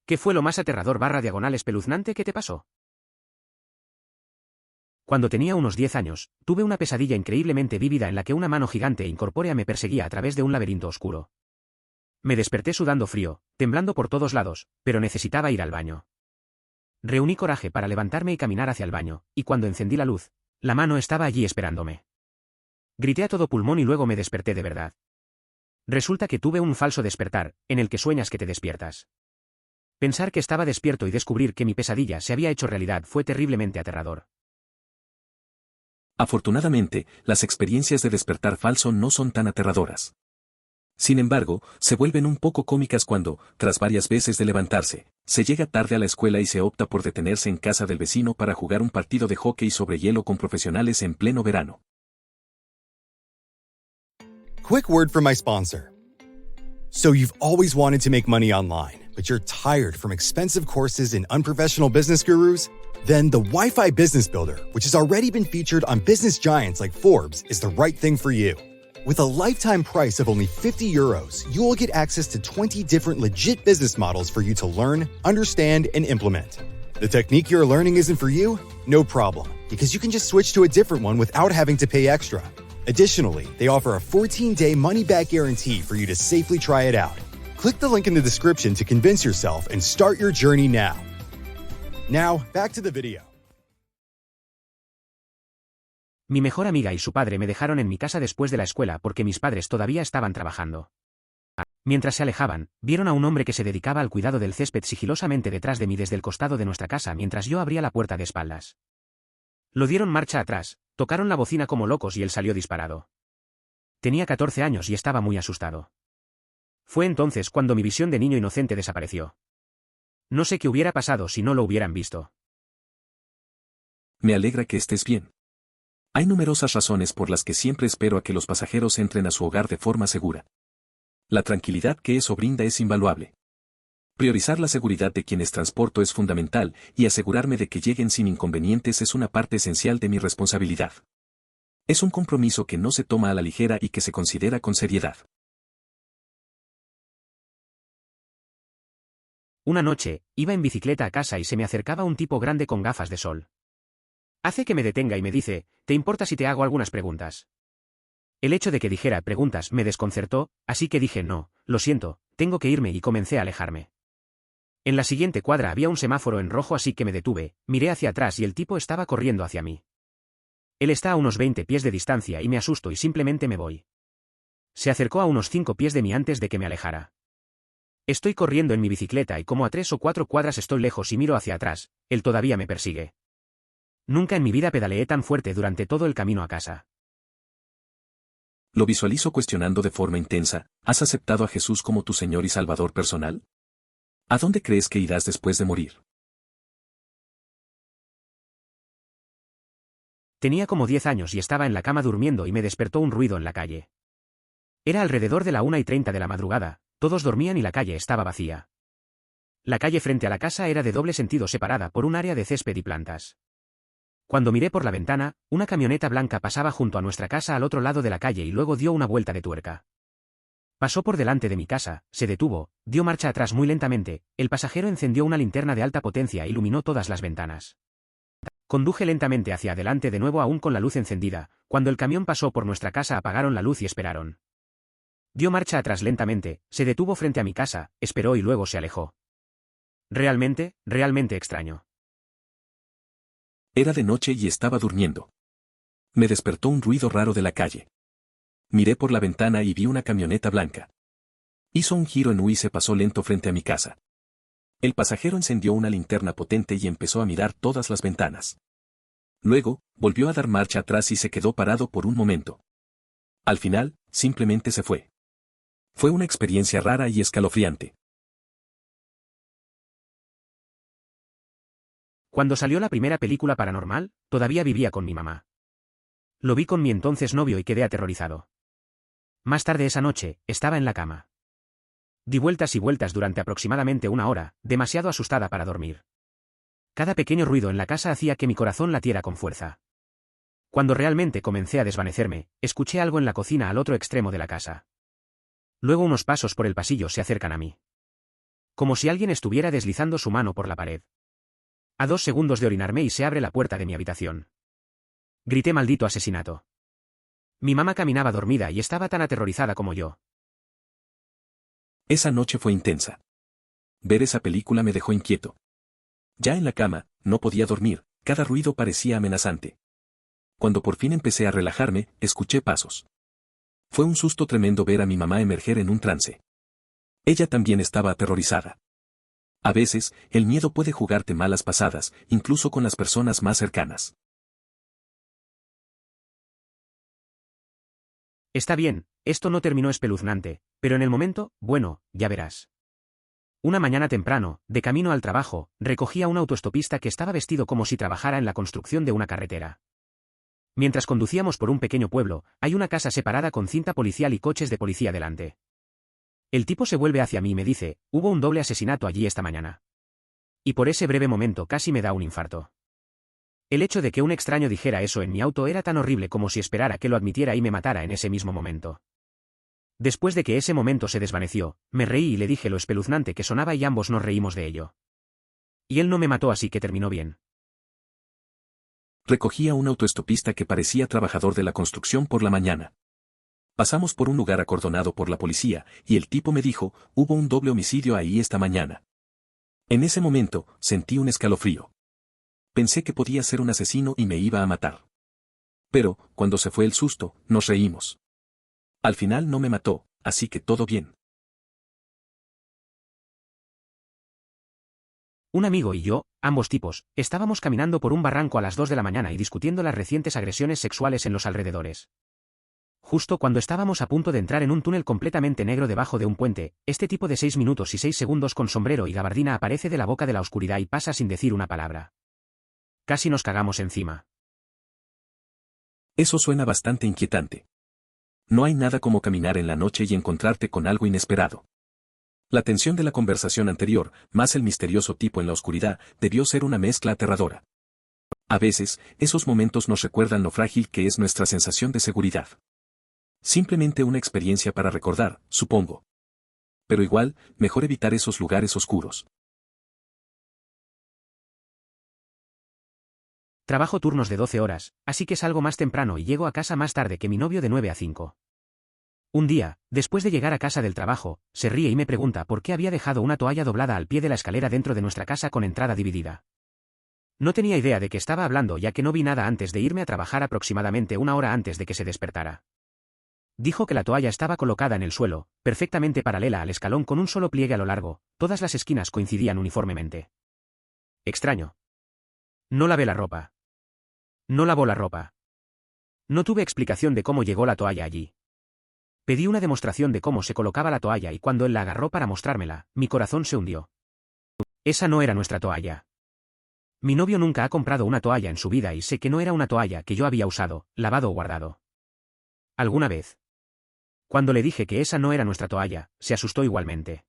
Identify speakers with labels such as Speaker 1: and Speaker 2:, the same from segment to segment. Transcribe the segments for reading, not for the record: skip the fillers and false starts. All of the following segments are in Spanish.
Speaker 1: ¿Qué fue lo más aterrador / espeluznante que te pasó? Cuando tenía unos 10 años, tuve una pesadilla increíblemente vívida en la que una mano gigante e incorpórea me perseguía a través de un laberinto oscuro. Me desperté sudando frío, temblando por todos lados, pero necesitaba ir al baño. Reuní coraje para levantarme y caminar hacia el baño, y cuando encendí la luz, la mano estaba allí esperándome. Grité a todo pulmón y luego me desperté de verdad. Resulta que tuve un falso despertar, en el que sueñas que te despiertas. Pensar que estaba despierto y descubrir que mi pesadilla se había hecho realidad fue terriblemente aterrador.
Speaker 2: Afortunadamente, las experiencias de despertar falso no son tan aterradoras. Sin embargo, se vuelven un poco cómicas cuando, tras varias veces de levantarse, se llega tarde a la escuela y se opta por detenerse en casa del vecino para jugar un partido de hockey sobre hielo con profesionales en pleno verano.
Speaker 3: Quick word from my sponsor. So you've always wanted to make money online, but you're tired from expensive courses and unprofessional business gurus? Then the Wi-Fi Business Builder, which has already been featured on business giants like Forbes, is the right thing for you. With a lifetime price of only €50, you will get access to 20 different legit business models for you to learn, understand, and implement. The technique you're learning isn't for you? No problem, because you can just switch to a different one without having to pay extra. Additionally, they offer a 14-day money-back guarantee for you to safely try it out. Click the link in the description to convince yourself and start your journey now. Now, back to the video.
Speaker 1: Mi mejor amiga y su padre me dejaron en mi casa después de la escuela porque mis padres todavía estaban trabajando. Mientras se alejaban, vieron a un hombre que se dedicaba al cuidado del césped sigilosamente detrás de mí desde el costado de nuestra casa mientras yo abría la puerta de espaldas. Lo dieron marcha atrás, tocaron la bocina como locos y él salió disparado. Tenía 14 años y estaba muy asustado. Fue entonces cuando mi visión de niño inocente desapareció. No sé qué hubiera pasado si no lo hubieran visto.
Speaker 2: Me alegra que estés bien. Hay numerosas razones por las que siempre espero a que los pasajeros entren a su hogar de forma segura. La tranquilidad que eso brinda es invaluable. Priorizar la seguridad de quienes transporto es fundamental y asegurarme de que lleguen sin inconvenientes es una parte esencial de mi responsabilidad. Es un compromiso que no se toma a la ligera y que se considera con seriedad.
Speaker 1: Una noche, iba en bicicleta a casa y se me acercaba un tipo grande con gafas de sol. Hace que me detenga y me dice, ¿te importa si te hago algunas preguntas? El hecho de que dijera preguntas me desconcertó, así que dije no, lo siento, tengo que irme y comencé a alejarme. En la siguiente cuadra había un semáforo en rojo así que me detuve, miré hacia atrás y el tipo estaba corriendo hacia mí. Él está a unos 20 pies de distancia y me asusto y simplemente me voy. Se acercó a unos 5 pies de mí antes de que me alejara. Estoy corriendo en mi bicicleta y como a 3 o 4 cuadras estoy lejos y miro hacia atrás, él todavía me persigue. Nunca en mi vida pedaleé tan fuerte durante todo el camino a casa.
Speaker 2: Lo visualizo cuestionando de forma intensa, ¿has aceptado a Jesús como tu Señor y Salvador personal? ¿A dónde crees que irás después de morir?
Speaker 1: Tenía como 10 años y estaba en la cama durmiendo y me despertó un ruido en la calle. Era alrededor de la 1:30 de la madrugada, todos dormían y la calle estaba vacía. La calle frente a la casa era de doble sentido separada por un área de césped y plantas. Cuando miré por la ventana, una camioneta blanca pasaba junto a nuestra casa al otro lado de la calle y luego dio una vuelta de tuerca. Pasó por delante de mi casa, se detuvo, dio marcha atrás muy lentamente, el pasajero encendió una linterna de alta potencia e iluminó todas las ventanas. Conduje lentamente hacia adelante de nuevo aún con la luz encendida, cuando el camión pasó por nuestra casa apagaron la luz y esperaron. Dio marcha atrás lentamente, se detuvo frente a mi casa, esperó y luego se alejó. Realmente extraño.
Speaker 2: Era de noche y estaba durmiendo. Me despertó un ruido raro de la calle. Miré por la ventana y vi una camioneta blanca. Hizo un giro en U y se pasó lento frente a mi casa. El pasajero encendió una linterna potente y empezó a mirar todas las ventanas. Luego, volvió a dar marcha atrás y se quedó parado por un momento. Al final, simplemente se fue. Fue una experiencia rara y escalofriante.
Speaker 1: Cuando salió la primera película paranormal, todavía vivía con mi mamá. Lo vi con mi entonces novio y quedé aterrorizado. Más tarde esa noche, estaba en la cama. Di vueltas y vueltas durante aproximadamente 1 hora, demasiado asustada para dormir. Cada pequeño ruido en la casa hacía que mi corazón latiera con fuerza. Cuando realmente comencé a desvanecerme, escuché algo en la cocina al otro extremo de la casa. Luego unos pasos por el pasillo se acercan a mí. Como si alguien estuviera deslizando su mano por la pared. A 2 segundos de orinarme y se abre la puerta de mi habitación. Grité maldito asesinato. Mi mamá caminaba dormida y estaba tan aterrorizada como yo.
Speaker 2: Esa noche fue intensa. Ver esa película me dejó inquieto. Ya en la cama, no podía dormir, cada ruido parecía amenazante. Cuando por fin empecé a relajarme, escuché pasos. Fue un susto tremendo ver a mi mamá emerger en un trance. Ella también estaba aterrorizada. A veces, el miedo puede jugarte malas pasadas, incluso con las personas más cercanas.
Speaker 1: Está bien, esto no terminó espeluznante, pero en el momento, bueno, ya verás. Una mañana temprano, de camino al trabajo, recogí a un autoestopista que estaba vestido como si trabajara en la construcción de una carretera. Mientras conducíamos por un pequeño pueblo, hay una casa separada con cinta policial y coches de policía delante. El tipo se vuelve hacia mí y me dice, hubo un doble asesinato allí esta mañana. Y por ese breve momento casi me da un infarto. El hecho de que un extraño dijera eso en mi auto era tan horrible como si esperara que lo admitiera y me matara en ese mismo momento. Después de que ese momento se desvaneció, me reí y le dije lo espeluznante que sonaba y ambos nos reímos de ello. Y él no me mató, así que terminó bien.
Speaker 2: Recogí a un autoestopista que parecía trabajador de la construcción por la mañana. Pasamos por un lugar acordonado por la policía, y el tipo me dijo, hubo un doble homicidio ahí esta mañana. En ese momento, sentí un escalofrío. Pensé que podía ser un asesino y me iba a matar. Pero, cuando se fue el susto, nos reímos. Al final no me mató, así que todo bien.
Speaker 1: Un amigo y yo, ambos tipos, estábamos caminando por un barranco a las 2 de la mañana y discutiendo las recientes agresiones sexuales en los alrededores. Justo cuando estábamos a punto de entrar en un túnel completamente negro debajo de un puente, este tipo de 6 minutos y 6 segundos con sombrero y gabardina aparece de la boca de la oscuridad y pasa sin decir una palabra. Casi nos cagamos encima.
Speaker 2: Eso suena bastante inquietante. No hay nada como caminar en la noche y encontrarte con algo inesperado. La tensión de la conversación anterior, más el misterioso tipo en la oscuridad, debió ser una mezcla aterradora. A veces, esos momentos nos recuerdan lo frágil que es nuestra sensación de seguridad. Simplemente una experiencia para recordar, supongo. Pero igual, mejor evitar esos lugares oscuros.
Speaker 1: Trabajo turnos de 12 horas, así que salgo más temprano y llego a casa más tarde que mi novio de 9 a 5. Un día, después de llegar a casa del trabajo, se ríe y me pregunta por qué había dejado una toalla doblada al pie de la escalera dentro de nuestra casa con entrada dividida. No tenía idea de qué estaba hablando, ya que no vi nada antes de irme a trabajar aproximadamente una hora antes de que se despertara. Dijo que la toalla estaba colocada en el suelo, perfectamente paralela al escalón con un solo pliegue a lo largo, todas las esquinas coincidían uniformemente. Extraño. No lavé la ropa. No lavó la ropa. No tuve explicación de cómo llegó la toalla allí. Pedí una demostración de cómo se colocaba la toalla y cuando él la agarró para mostrármela, mi corazón se hundió. Esa no era nuestra toalla. Mi novio nunca ha comprado una toalla en su vida y sé que no era una toalla que yo había usado, lavado o guardado. ¿Alguna vez? Cuando le dije que esa no era nuestra toalla, se asustó igualmente.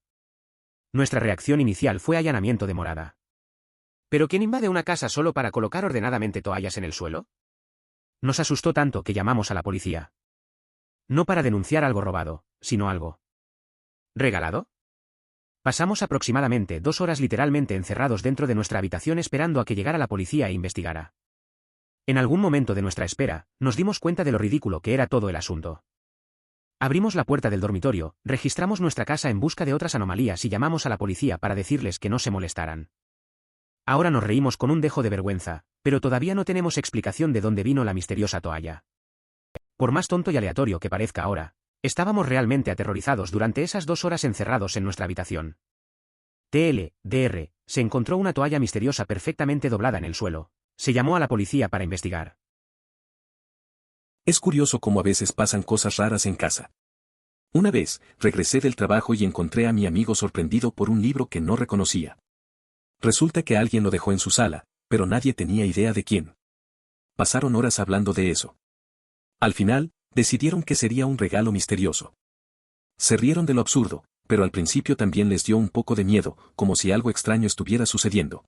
Speaker 1: Nuestra reacción inicial fue allanamiento de morada. ¿Pero quién invade una casa solo para colocar ordenadamente toallas en el suelo? Nos asustó tanto que llamamos a la policía. No para denunciar algo robado, sino algo ¿regalado? Pasamos aproximadamente 2 horas literalmente encerrados dentro de nuestra habitación esperando a que llegara la policía e investigara. En algún momento de nuestra espera, nos dimos cuenta de lo ridículo que era todo el asunto. Abrimos la puerta del dormitorio, registramos nuestra casa en busca de otras anomalías y llamamos a la policía para decirles que no se molestaran. Ahora nos reímos con un dejo de vergüenza, pero todavía no tenemos explicación de dónde vino la misteriosa toalla. Por más tonto y aleatorio que parezca ahora, estábamos realmente aterrorizados durante esas 2 horas encerrados en nuestra habitación. TLDR, se encontró una toalla misteriosa perfectamente doblada en el suelo. Se llamó a la policía para investigar.
Speaker 2: Es curioso cómo a veces pasan cosas raras en casa. Una vez, regresé del trabajo y encontré a mi amigo sorprendido por un libro que no reconocía. Resulta que alguien lo dejó en su sala, pero nadie tenía idea de quién. Pasaron horas hablando de eso. Al final, decidieron que sería un regalo misterioso. Se rieron de lo absurdo, pero al principio también les dio un poco de miedo, como si algo extraño estuviera sucediendo.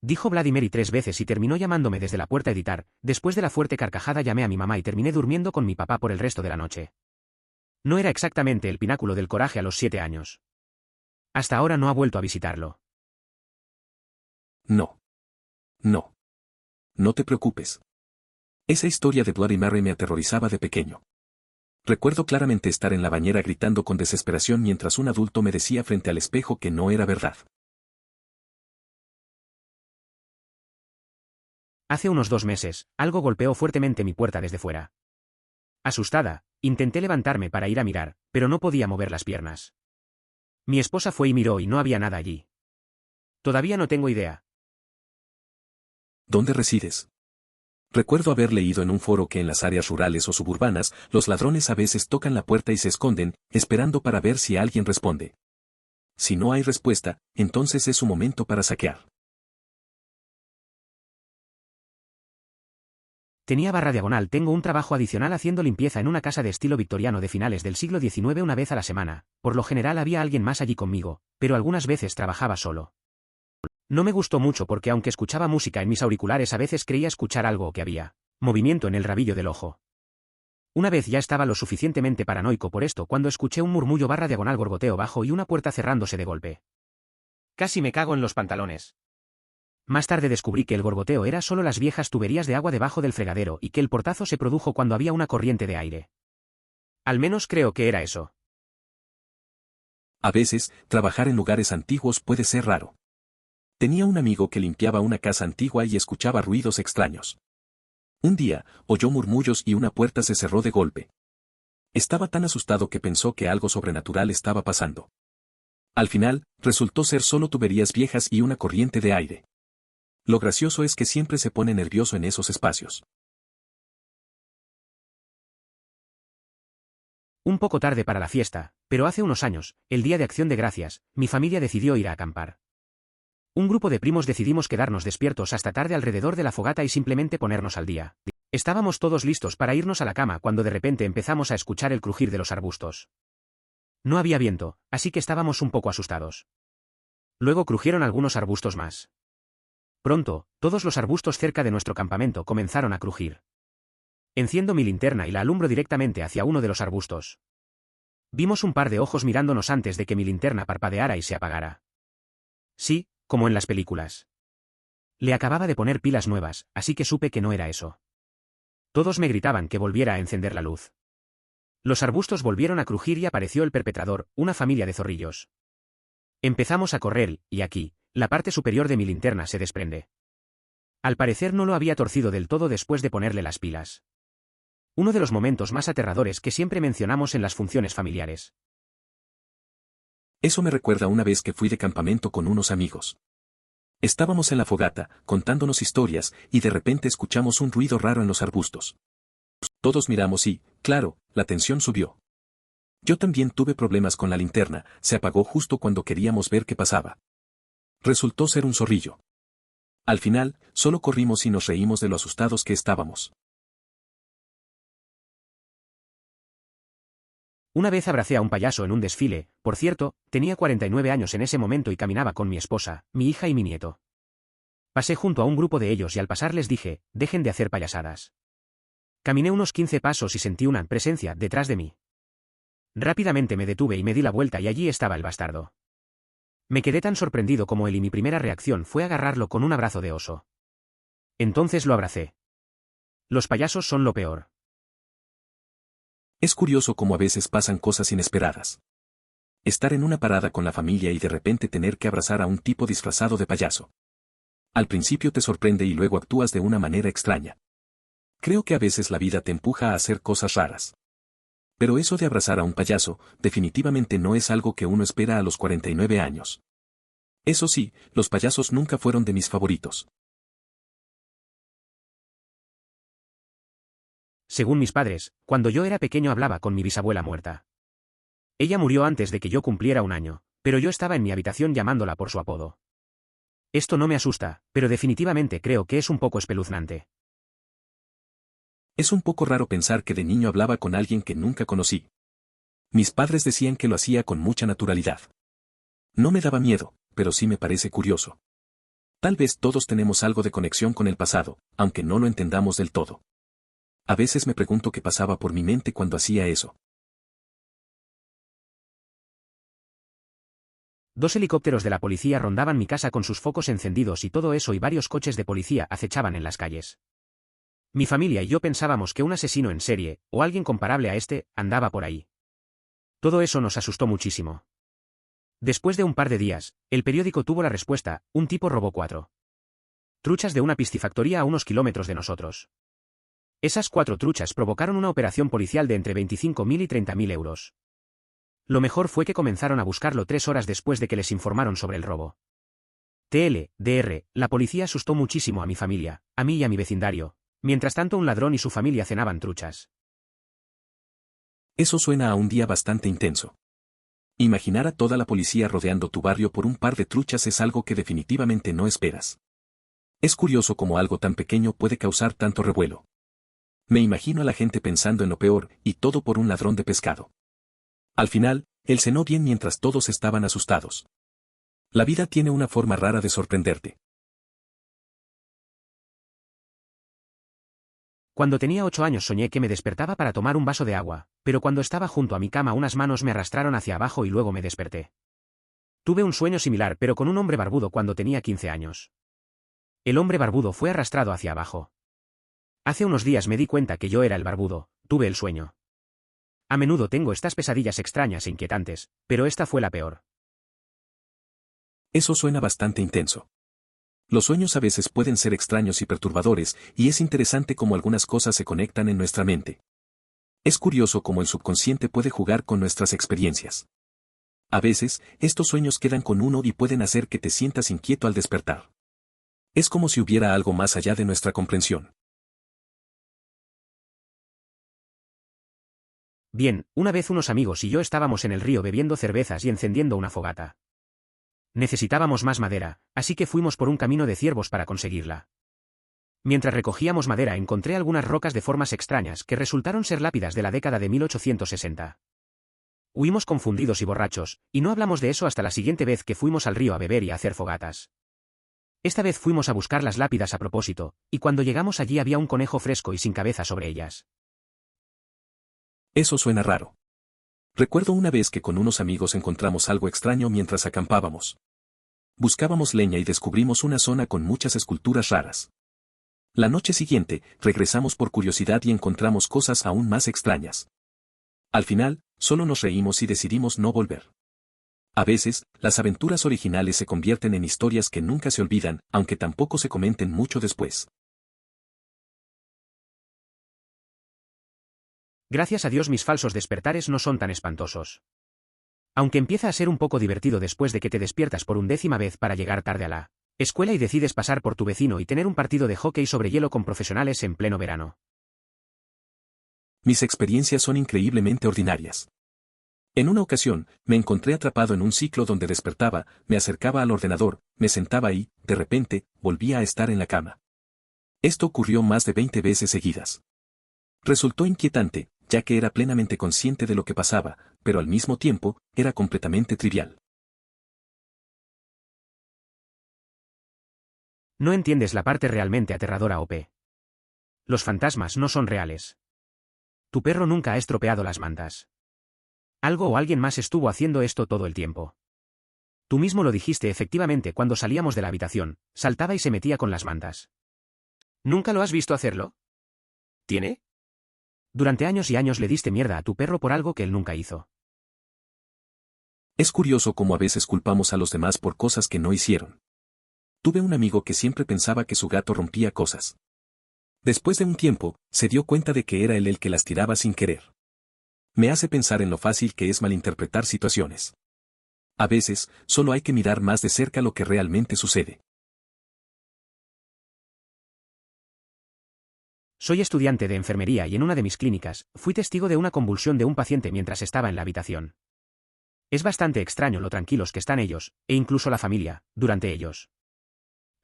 Speaker 1: Dijo Vladimir 3 veces y terminó llamándome desde la puerta a editar. Después de la fuerte carcajada llamé a mi mamá y terminé durmiendo con mi papá por el resto de la noche. No era exactamente el pináculo del coraje a los 7 años. Hasta ahora no ha vuelto a visitarlo.
Speaker 2: No. No. No te preocupes. Esa historia de Bloody Mary me aterrorizaba de pequeño. Recuerdo claramente estar en la bañera gritando con desesperación mientras un adulto me decía frente al espejo que no era verdad.
Speaker 1: Hace unos 2 meses, algo golpeó fuertemente mi puerta desde fuera. Asustada, intenté levantarme para ir a mirar, pero no podía mover las piernas. Mi esposa fue y miró y no había nada allí. Todavía no tengo idea.
Speaker 2: ¿Dónde resides? Recuerdo haber leído en un foro que en las áreas rurales o suburbanas, los ladrones a veces tocan la puerta y se esconden, esperando para ver si alguien responde. Si no hay respuesta, entonces es su momento para saquear.
Speaker 1: Tenía barra diagonal. Tengo un trabajo adicional haciendo limpieza en una casa de estilo victoriano de finales del siglo XIX una vez a la semana. Por lo general había alguien más allí conmigo, pero algunas veces trabajaba solo. No me gustó mucho porque aunque escuchaba música en mis auriculares a veces creía escuchar algo que había movimiento en el rabillo del ojo. Una vez ya estaba lo suficientemente paranoico por esto cuando escuché un murmullo barra diagonal gorgoteo bajo y una puerta cerrándose de golpe. Casi me cago en los pantalones. Más tarde descubrí que el gorgoteo era solo las viejas tuberías de agua debajo del fregadero y que el portazo se produjo cuando había una corriente de aire. Al menos creo que era eso.
Speaker 2: A veces, trabajar en lugares antiguos puede ser raro. Tenía un amigo que limpiaba una casa antigua y escuchaba ruidos extraños. Un día, oyó murmullos y una puerta se cerró de golpe. Estaba tan asustado que pensó que algo sobrenatural estaba pasando. Al final, resultó ser solo tuberías viejas y una corriente de aire. Lo gracioso es que siempre se pone nervioso en esos espacios.
Speaker 1: Un poco tarde para la fiesta, pero hace unos años, el Día de Acción de Gracias, mi familia decidió ir a acampar. Un grupo de primos decidimos quedarnos despiertos hasta tarde alrededor de la fogata y simplemente ponernos al día. Estábamos todos listos para irnos a la cama cuando de repente empezamos a escuchar el crujir de los arbustos. No había viento, así que estábamos un poco asustados. Luego crujieron algunos arbustos más. Pronto, todos los arbustos cerca de nuestro campamento comenzaron a crujir. Enciendo mi linterna y la alumbro directamente hacia uno de los arbustos. Vimos un par de ojos mirándonos antes de que mi linterna parpadeara y se apagara. Sí, como en las películas. Le acababa de poner pilas nuevas, así que supe que no era eso. Todos me gritaban que volviera a encender la luz. Los arbustos volvieron a crujir y apareció el perpetrador, una familia de zorrillos. Empezamos a correr, y aquí, la parte superior de mi linterna se desprende. Al parecer no lo había torcido del todo después de ponerle las pilas. Uno de los momentos más aterradores que siempre mencionamos en las funciones familiares.
Speaker 2: Eso me recuerda una vez que fui de campamento con unos amigos. Estábamos en la fogata, contándonos historias, y de repente escuchamos un ruido raro en los arbustos. Todos miramos y, claro, la tensión subió. Yo también tuve problemas con la linterna, se apagó justo cuando queríamos ver qué pasaba. Resultó ser un zorrillo. Al final, solo corrimos y nos reímos de lo asustados que estábamos.
Speaker 1: Una vez abracé a un payaso en un desfile, por cierto, tenía 49 años en ese momento y caminaba con mi esposa, mi hija y mi nieto. Pasé junto a un grupo de ellos y al pasar les dije, dejen de hacer payasadas. Caminé unos 15 pasos y sentí una presencia detrás de mí. Rápidamente me detuve y me di la vuelta y allí estaba el bastardo. Me quedé tan sorprendido como él y mi primera reacción fue agarrarlo con un abrazo de oso. Entonces lo abracé. Los payasos son lo peor.
Speaker 2: Es curioso cómo a veces pasan cosas inesperadas. Estar en una parada con la familia y de repente tener que abrazar a un tipo disfrazado de payaso. Al principio te sorprende y luego actúas de una manera extraña. Creo que a veces la vida te empuja a hacer cosas raras. Pero eso de abrazar a un payaso, definitivamente no es algo que uno espera a los 49 años. Eso sí, los payasos nunca fueron de mis favoritos.
Speaker 1: Según mis padres, cuando yo era pequeño hablaba con mi bisabuela muerta. Ella murió antes de que yo cumpliera 1 año, pero yo estaba en mi habitación llamándola por su apodo. Esto no me asusta, pero definitivamente creo que es un poco espeluznante.
Speaker 2: Es un poco raro pensar que de niño hablaba con alguien que nunca conocí. Mis padres decían que lo hacía con mucha naturalidad. No me daba miedo, pero sí me parece curioso. Tal vez todos tenemos algo de conexión con el pasado, aunque no lo entendamos del todo. A veces me pregunto qué pasaba por mi mente cuando hacía eso.
Speaker 1: 2 helicópteros de la policía rondaban mi casa con sus focos encendidos y todo eso y varios coches de policía acechaban en las calles. Mi familia y yo pensábamos que un asesino en serie, o alguien comparable a este, andaba por ahí. Todo eso nos asustó muchísimo. Después de un par de días, el periódico tuvo la respuesta: un tipo robó 4 truchas de una piscifactoría a unos kilómetros de nosotros. Esas 4 truchas provocaron una operación policial de entre 25.000 y 30.000 euros. Lo mejor fue que comenzaron a buscarlo 3 horas después de que les informaron sobre el robo. TLDR, la policía asustó muchísimo a mi familia, a mí y a mi vecindario. Mientras tanto, un ladrón y su familia cenaban truchas.
Speaker 2: Eso suena a un día bastante intenso. Imaginar a toda la policía rodeando tu barrio por un par de truchas es algo que definitivamente no esperas. Es curioso cómo algo tan pequeño puede causar tanto revuelo. Me imagino a la gente pensando en lo peor, y todo por un ladrón de pescado. Al final, él cenó bien mientras todos estaban asustados. La vida tiene una forma rara de sorprenderte.
Speaker 1: Cuando tenía 8 años soñé que me despertaba para tomar un vaso de agua, pero cuando estaba junto a mi cama unas manos me arrastraron hacia abajo y luego me desperté. Tuve un sueño similar pero con un hombre barbudo cuando tenía 15 años. El hombre barbudo fue arrastrado hacia abajo. Hace unos días me di cuenta que yo era el barbudo, tuve el sueño. A menudo tengo estas pesadillas extrañas e inquietantes, pero esta fue la peor.
Speaker 2: Eso suena bastante intenso. Los sueños a veces pueden ser extraños y perturbadores, y es interesante cómo algunas cosas se conectan en nuestra mente. Es curioso cómo el subconsciente puede jugar con nuestras experiencias. A veces, estos sueños quedan con uno y pueden hacer que te sientas inquieto al despertar. Es como si hubiera algo más allá de nuestra comprensión.
Speaker 1: Bien, una vez unos amigos y yo estábamos en el río bebiendo cervezas y encendiendo una fogata. Necesitábamos más madera, así que fuimos por un camino de ciervos para conseguirla. Mientras recogíamos madera encontré algunas rocas de formas extrañas que resultaron ser lápidas de la década de 1860. Huimos confundidos y borrachos, y no hablamos de eso hasta la siguiente vez que fuimos al río a beber y a hacer fogatas. Esta vez fuimos a buscar las lápidas a propósito, y cuando llegamos allí había un conejo fresco y sin cabeza sobre ellas.
Speaker 2: Eso suena raro. Recuerdo una vez que con unos amigos encontramos algo extraño mientras acampábamos. Buscábamos leña y descubrimos una zona con muchas esculturas raras. La noche siguiente, regresamos por curiosidad y encontramos cosas aún más extrañas. Al final, solo nos reímos y decidimos no volver. A veces, las aventuras originales se convierten en historias que nunca se olvidan, aunque tampoco se comenten mucho después.
Speaker 1: Gracias a Dios mis falsos despertares no son tan espantosos. Aunque empieza a ser un poco divertido después de que te despiertas por 10ª vez para llegar tarde a la escuela y decides pasar por tu vecino y tener un partido de hockey sobre hielo con profesionales en pleno verano.
Speaker 2: Mis experiencias son increíblemente ordinarias. En una ocasión, me encontré atrapado en un ciclo donde despertaba, me acercaba al ordenador, me sentaba y, de repente, volvía a estar en la cama. Esto ocurrió más de 20 veces seguidas. Resultó inquietante, ya que era plenamente consciente de lo que pasaba, pero al mismo tiempo, era completamente trivial.
Speaker 1: No entiendes la parte realmente aterradora, OP. Los fantasmas no son reales. Tu perro nunca ha estropeado las mantas. Algo o alguien más estuvo haciendo esto todo el tiempo. Tú mismo lo dijiste efectivamente cuando salíamos de la habitación, saltaba y se metía con las mantas. ¿Nunca lo has visto hacerlo? ¿Tiene? Durante años y años le diste mierda a tu perro por algo que él nunca hizo.
Speaker 2: Es curioso cómo a veces culpamos a los demás por cosas que no hicieron. Tuve un amigo que siempre pensaba que su gato rompía cosas. Después de un tiempo, se dio cuenta de que era él el que las tiraba sin querer. Me hace pensar en lo fácil que es malinterpretar situaciones. A veces, solo hay que mirar más de cerca lo que realmente sucede.
Speaker 1: Soy estudiante de enfermería y en una de mis clínicas, fui testigo de una convulsión de un paciente mientras estaba en la habitación. Es bastante extraño lo tranquilos que están ellos, e incluso la familia, durante ellos.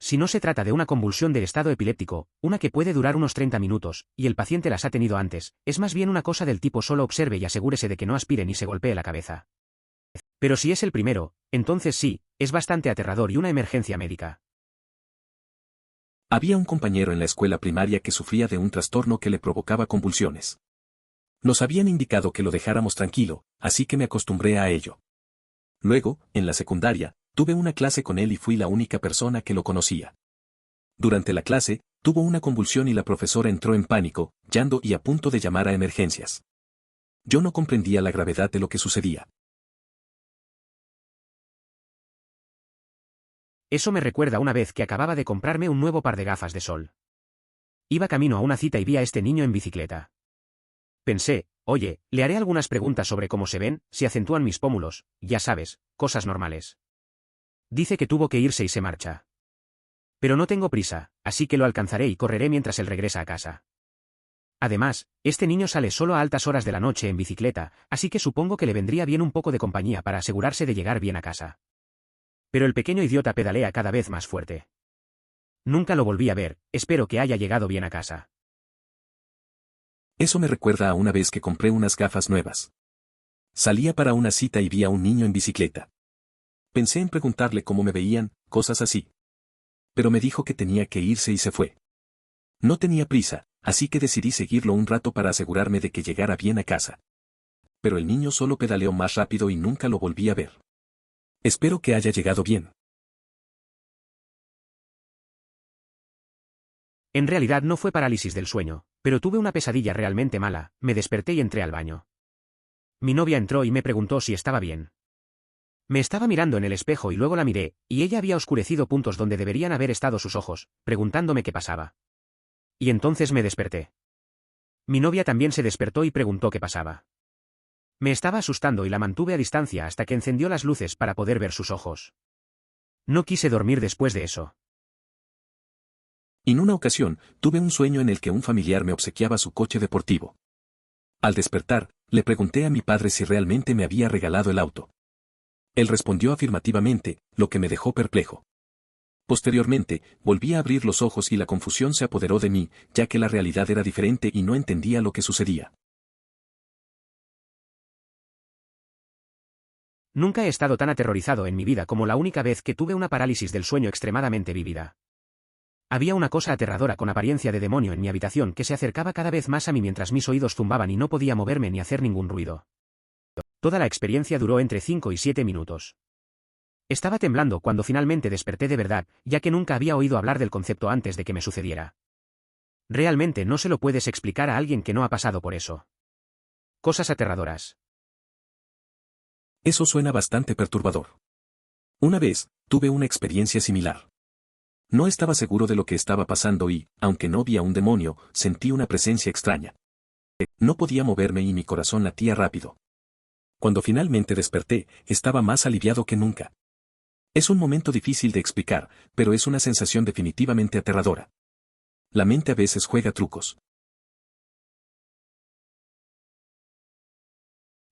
Speaker 1: Si no se trata de una convulsión del estado epiléptico, una que puede durar unos 30 minutos, y el paciente las ha tenido antes, es más bien una cosa del tipo solo observe y asegúrese de que no aspire ni se golpee la cabeza. Pero si es el primero, entonces sí, es bastante aterrador y una emergencia médica.
Speaker 2: Había un compañero en la escuela primaria que sufría de un trastorno que le provocaba convulsiones. Nos habían indicado que lo dejáramos tranquilo, así que me acostumbré a ello. Luego, en la secundaria, tuve una clase con él y fui la única persona que lo conocía. Durante la clase, tuvo una convulsión y la profesora entró en pánico, llanto y a punto de llamar a emergencias. Yo no comprendía la gravedad de lo que sucedía.
Speaker 1: Eso me recuerda una vez que acababa de comprarme un nuevo par de gafas de sol. Iba camino a una cita y vi a este niño en bicicleta. Pensé, oye, le haré algunas preguntas sobre cómo se ven, si acentúan mis pómulos, ya sabes, cosas normales. Dice que tuvo que irse y se marcha. Pero no tengo prisa, así que lo alcanzaré y correré mientras él regresa a casa. Además, este niño sale solo a altas horas de la noche en bicicleta, así que supongo que le vendría bien un poco de compañía para asegurarse de llegar bien a casa. Pero el pequeño idiota pedalea cada vez más fuerte. Nunca lo volví a ver, espero que haya llegado bien a casa.
Speaker 2: Eso me recuerda a una vez que compré unas gafas nuevas. Salía para una cita y vi a un niño en bicicleta. Pensé en preguntarle cómo me veían, cosas así. Pero me dijo que tenía que irse y se fue. No tenía prisa, así que decidí seguirlo un rato para asegurarme de que llegara bien a casa. Pero el niño solo pedaleó más rápido y nunca lo volví a ver. Espero que haya llegado bien.
Speaker 1: En realidad no fue parálisis del sueño, pero tuve una pesadilla realmente mala, me desperté y entré al baño. Mi novia entró y me preguntó si estaba bien. Me estaba mirando en el espejo y luego la miré, y ella había oscurecido puntos donde deberían haber estado sus ojos, preguntándome qué pasaba. Y entonces me desperté. Mi novia también se despertó y preguntó qué pasaba. Me estaba asustando y la mantuve a distancia hasta que encendió las luces para poder ver sus ojos. No quise dormir después de eso.
Speaker 2: En una ocasión, tuve un sueño en el que un familiar me obsequiaba su coche deportivo. Al despertar, le pregunté a mi padre si realmente me había regalado el auto. Él respondió afirmativamente, lo que me dejó perplejo. Posteriormente, volví a abrir los ojos y la confusión se apoderó de mí, ya que la realidad era diferente y no entendía lo que sucedía.
Speaker 1: Nunca he estado tan aterrorizado en mi vida como la única vez que tuve una parálisis del sueño extremadamente vívida. Había una cosa aterradora con apariencia de demonio en mi habitación que se acercaba cada vez más a mí mientras mis oídos zumbaban y no podía moverme ni hacer ningún ruido. Toda la experiencia duró entre 5 y 7 minutos. Estaba temblando cuando finalmente desperté de verdad, ya que nunca había oído hablar del concepto antes de que me sucediera. Realmente no se lo puedes explicar a alguien que no ha pasado por eso. Cosas aterradoras.
Speaker 2: Eso suena bastante perturbador. Una vez, tuve una experiencia similar. No estaba seguro de lo que estaba pasando y, aunque no vi a un demonio, sentí una presencia extraña. No podía moverme y mi corazón latía rápido. Cuando finalmente desperté, estaba más aliviado que nunca. Es un momento difícil de explicar, pero es una sensación definitivamente aterradora. La mente a veces juega trucos.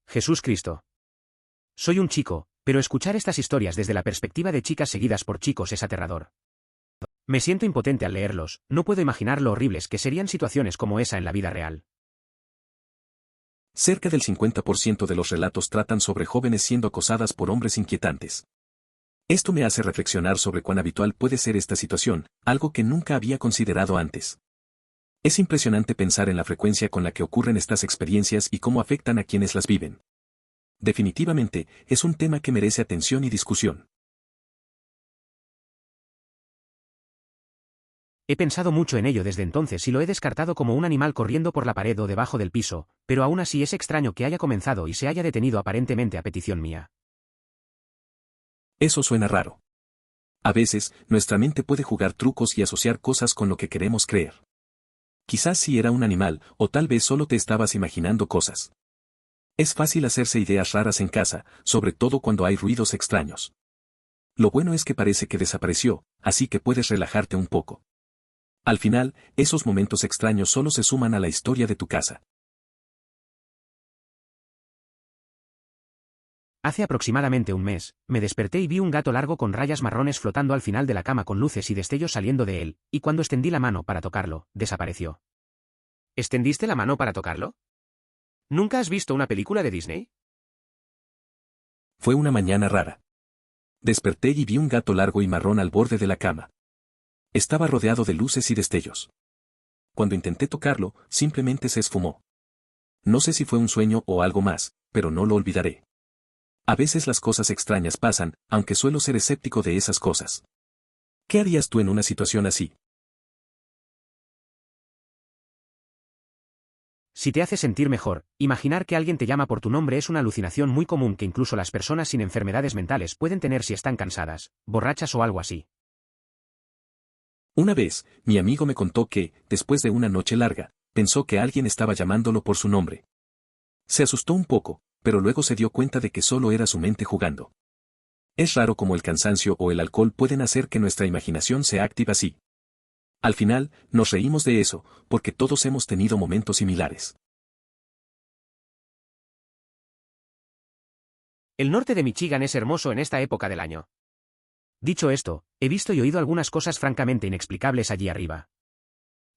Speaker 1: Jesús Cristo. Soy un chico, pero escuchar estas historias desde la perspectiva de chicas seguidas por chicos es aterrador. Me siento impotente al leerlos, no puedo imaginar lo horribles que serían situaciones como esa en la vida real.
Speaker 2: Cerca del 50% de los relatos tratan sobre jóvenes siendo acosadas por hombres inquietantes. Esto me hace reflexionar sobre cuán habitual puede ser esta situación, algo que nunca había considerado antes. Es impresionante pensar en la frecuencia con la que ocurren estas experiencias y cómo afectan a quienes las viven. Definitivamente, es un tema que merece atención y discusión.
Speaker 1: He pensado mucho en ello desde entonces y lo he descartado como un animal corriendo por la pared o debajo del piso, pero aún así es extraño que haya comenzado y se haya detenido aparentemente a petición mía.
Speaker 2: Eso suena raro. A veces, nuestra mente puede jugar trucos y asociar cosas con lo que queremos creer. Quizás sí era un animal, o tal vez solo te estabas imaginando cosas. Es fácil hacerse ideas raras en casa, sobre todo cuando hay ruidos extraños. Lo bueno es que parece que desapareció, así que puedes relajarte un poco. Al final, esos momentos extraños solo se suman a la historia de tu casa.
Speaker 1: Hace aproximadamente un mes, me desperté y vi un gato largo con rayas marrones flotando al final de la cama con luces y destellos saliendo de él, y cuando extendí la mano para tocarlo, desapareció. ¿Extendiste la mano para tocarlo? ¿Nunca has visto una película de Disney?
Speaker 2: Fue una mañana rara. Desperté y vi un gato largo y marrón al borde de la cama. Estaba rodeado de luces y destellos. Cuando intenté tocarlo, simplemente se esfumó. No sé si fue un sueño o algo más, pero no lo olvidaré. A veces las cosas extrañas pasan, aunque suelo ser escéptico de esas cosas. ¿Qué harías tú en una situación así?
Speaker 1: Si te hace sentir mejor, imaginar que alguien te llama por tu nombre es una alucinación muy común que incluso las personas sin enfermedades mentales pueden tener si están cansadas, borrachas o algo así.
Speaker 2: Una vez, mi amigo me contó que, después de una noche larga, pensó que alguien estaba llamándolo por su nombre. Se asustó un poco, pero luego se dio cuenta de que solo era su mente jugando. Es raro cómo el cansancio o el alcohol pueden hacer que nuestra imaginación se active así. Al final, nos reímos de eso, porque todos hemos tenido momentos similares.
Speaker 1: El norte de Michigan es hermoso en esta época del año. Dicho esto, he visto y oído algunas cosas francamente inexplicables allí arriba.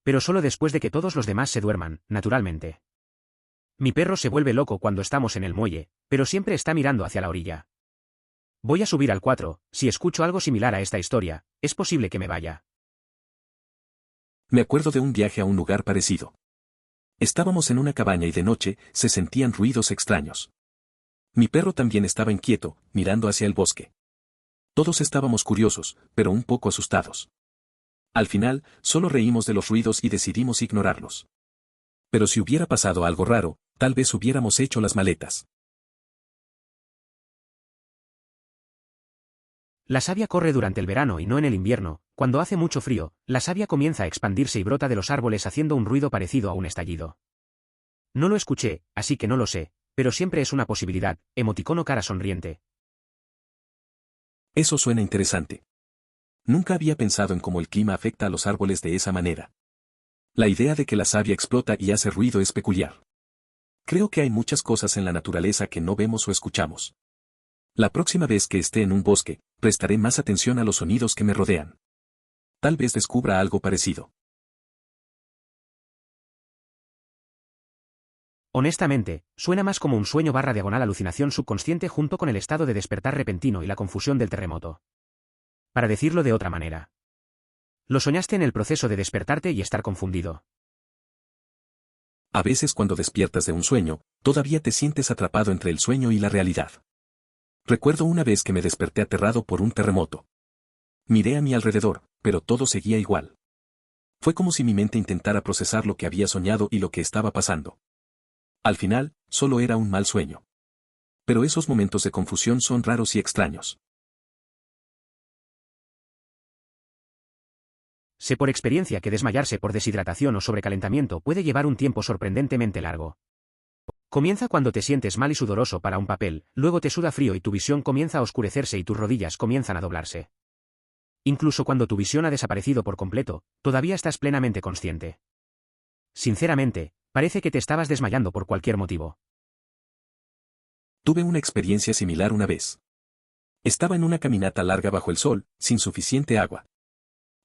Speaker 1: Pero solo después de que todos los demás se duerman, naturalmente. Mi perro se vuelve loco cuando estamos en el muelle, pero siempre está mirando hacia la orilla. Voy a subir al 4, si escucho algo similar a esta historia, es posible que me vaya.
Speaker 2: Me acuerdo de un viaje a un lugar parecido. Estábamos en una cabaña y de noche se sentían ruidos extraños. Mi perro también estaba inquieto, mirando hacia el bosque. Todos estábamos curiosos, pero un poco asustados. Al final, solo reímos de los ruidos y decidimos ignorarlos. Pero si hubiera pasado algo raro, tal vez hubiéramos hecho las maletas.
Speaker 1: La savia corre durante el verano y no en el invierno. Cuando hace mucho frío, la savia comienza a expandirse y brota de los árboles haciendo un ruido parecido a un estallido. No lo escuché, así que no lo sé, pero siempre es una posibilidad. Emoticono cara sonriente.
Speaker 2: Eso suena interesante. Nunca había pensado en cómo el clima afecta a los árboles de esa manera. La idea de que la savia explota y hace ruido es peculiar. Creo que hay muchas cosas en la naturaleza que no vemos o escuchamos. La próxima vez que esté en un bosque, prestaré más atención a los sonidos que me rodean. Tal vez descubra algo parecido.
Speaker 1: Honestamente, suena más como un sueño / diagonal alucinación subconsciente junto con el estado de despertar repentino y la confusión del terremoto. Para decirlo de otra manera. Lo soñaste en el proceso de despertarte y estar confundido.
Speaker 2: A veces cuando despiertas de un sueño, todavía te sientes atrapado entre el sueño y la realidad. Recuerdo una vez que me desperté aterrado por un terremoto. Miré a mi alrededor, pero todo seguía igual. Fue como si mi mente intentara procesar lo que había soñado y lo que estaba pasando. Al final, solo era un mal sueño. Pero esos momentos de confusión son raros y extraños.
Speaker 1: Sé por experiencia que desmayarse por deshidratación o sobrecalentamiento puede llevar un tiempo sorprendentemente largo. Comienza cuando te sientes mal y sudoroso para un papel, luego te suda frío y tu visión comienza a oscurecerse y tus rodillas comienzan a doblarse. Incluso cuando tu visión ha desaparecido por completo, todavía estás plenamente consciente. Sinceramente, parece que te estabas desmayando por cualquier motivo.
Speaker 2: Tuve una experiencia similar una vez. Estaba en una caminata larga bajo el sol, sin suficiente agua.